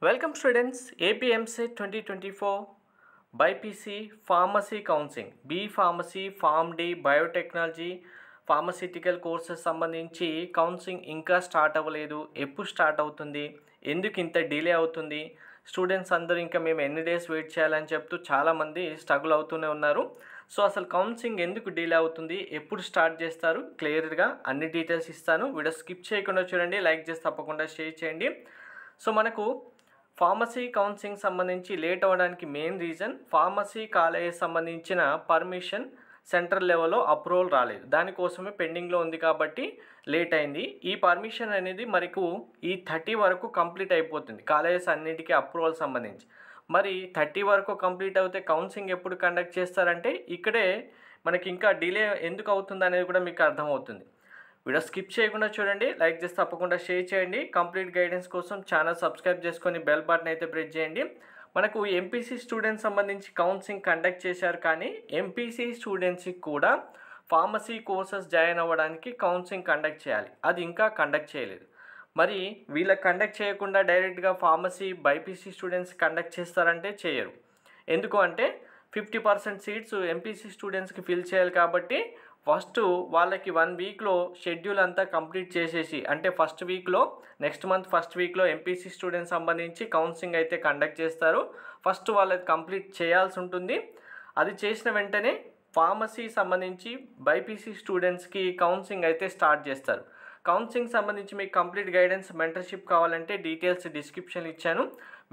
Welcome students, APMC 2024 BPC Pharmacy Counseling, B Pharmacy, Pharm D, Biotechnology, pharmaceutical courses సంబంధించి counselling ఇంకా start అవ్వలేదు. ఎప్పుడు start అవుతుంది, ఎందుకు ఇంత డిలే అవుతుంది, స్టూడెంట్స్ అందరూ ఇంకా మేము ఎన్ని డేస్ వెయిట్ చేయాలని చెప్తూ చాలామంది స్ట్రగుల్ అవుతూనే ఉన్నారు. సో అసలు కౌన్సిలింగ్ ఎందుకు డిలే అవుతుంది, ఎప్పుడు స్టార్ట్ చేస్తారు, క్లియర్గా అన్ని డీటెయిల్స్ ఇస్తాను. వీడియో స్కిప్ చేయకుండా చూడండి, లైక్ చేసి తప్పకుండా షేర్ చేయండి. సో మనకు ఫార్మసీ కౌన్సిలింగ్ సంబంధించి లేట్ అవ్వడానికి మెయిన్ రీజన్ ఫార్మసీ కాలేజ్ సంబంధించిన పర్మిషన్ సెంట్రల్ లెవెల్లో అప్రూవల్ రాలేదు, దానికోసమే పెండింగ్లో ఉంది కాబట్టి లేట్ అయింది. ఈ పర్మిషన్ అనేది మనకు ఈ 30 వరకు కంప్లీట్ అయిపోతుంది కాలేజెస్ అన్నిటికీ అప్రూవల్ సంబంధించి. మరి 30 వరకు కంప్లీట్ అవుతే కౌన్సిలింగ్ ఎప్పుడు కండక్ట్ చేస్తారంటే ఇక్కడే మనకి ఇంకా డిలే ఎందుకు అవుతుంది అనేది కూడా మీకు అర్థమవుతుంది. వీడియో స్కిప్ చేయకుండా చూడండి, లైక్ చేసి తప్పకుండా షేర్ చేయండి. కంప్లీట్ గైడెన్స్ కోసం ఛానల్ సబ్స్క్రైబ్ చేసుకొని బెల్ బటన్ అయితే ప్రెస్ చేయండి. మనకు ఎంపీసీ స్టూడెంట్స్ సంబంధించి కౌన్సిలింగ్ కండక్ట్ చేశారు, కానీ ఎంపీసీ స్టూడెంట్స్కి కూడా ఫార్మసీ కోర్సెస్ జాయిన్ అవ్వడానికి కౌన్సిలింగ్ కండక్ట్ చేయాలి, అది ఇంకా కండక్ట్ చేయలేదు. మరి వీళ్ళకి కండక్ట్ చేయకుండా డైరెక్ట్గా ఫార్మసీ బైపీసీ స్టూడెంట్స్ కండక్ట్ చేస్తారంటే చేయరు. ఎందుకు అంటే 50% సీట్స్ ఎంపీసీ స్టూడెంట్స్కి ఫిల్ చేయాలి కాబట్టి ఫస్ట్ వాళ్ళకి 1 వీక్లో షెడ్యూల్ అంతా కంప్లీట్ చేసేసి, అంటే ఫస్ట్ వీక్లో నెక్స్ట్ మంత్ ఫస్ట్ వీక్లో ఎంపీసీ స్టూడెంట్స్ సంబంధించి కౌన్సిలింగ్ అయితే కండక్ట్ చేస్తారు. ఫస్ట్ వాళ్ళకి కంప్లీట్ చేయాల్సి ఉంటుంది. అది చేసిన వెంటనే ఫార్మసీ సంబంధించి బైపీసీ స్టూడెంట్స్కి కౌన్సిలింగ్ అయితే స్టార్ట్ చేస్తారు. కౌన్సిలింగ్ సంబంధించి మీకు కంప్లీట్ గైడెన్స్ మెంటర్షిప్ కావాలంటే డీటెయిల్స్ డిస్క్రిప్షన్ ఇచ్చాను.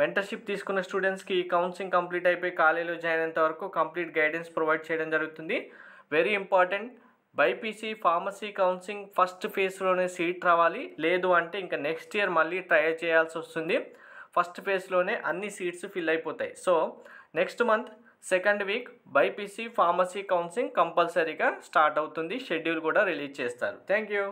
మెంటర్షిప్ తీసుకున్న స్టూడెంట్స్కి కౌన్సిలింగ్ కంప్లీట్ అయిపోయి కాలేజీలో జాయిన్ అయ్యేంత వరకు కంప్లీట్ గైడెన్స్ ప్రొవైడ్ చేయడం జరుగుతుంది. Very important, BiPC pharmacy counselling first ఫేజ్లోనే సీట్ రావాలి, లేదు అంటే ఇంకా నెక్స్ట్ ఇయర్ మళ్ళీ ట్రై చేయాల్సి వస్తుంది. ఫస్ట్ ఫేజ్లోనే అన్ని సీట్స్ ఫిల్ అయిపోతాయి. So next month second week BiPC pharmacy counselling కంపల్సరీగా స్టార్ట్ అవుతుంది, షెడ్యూల్ కూడా రిలీజ్ చేస్తారు. Thank you.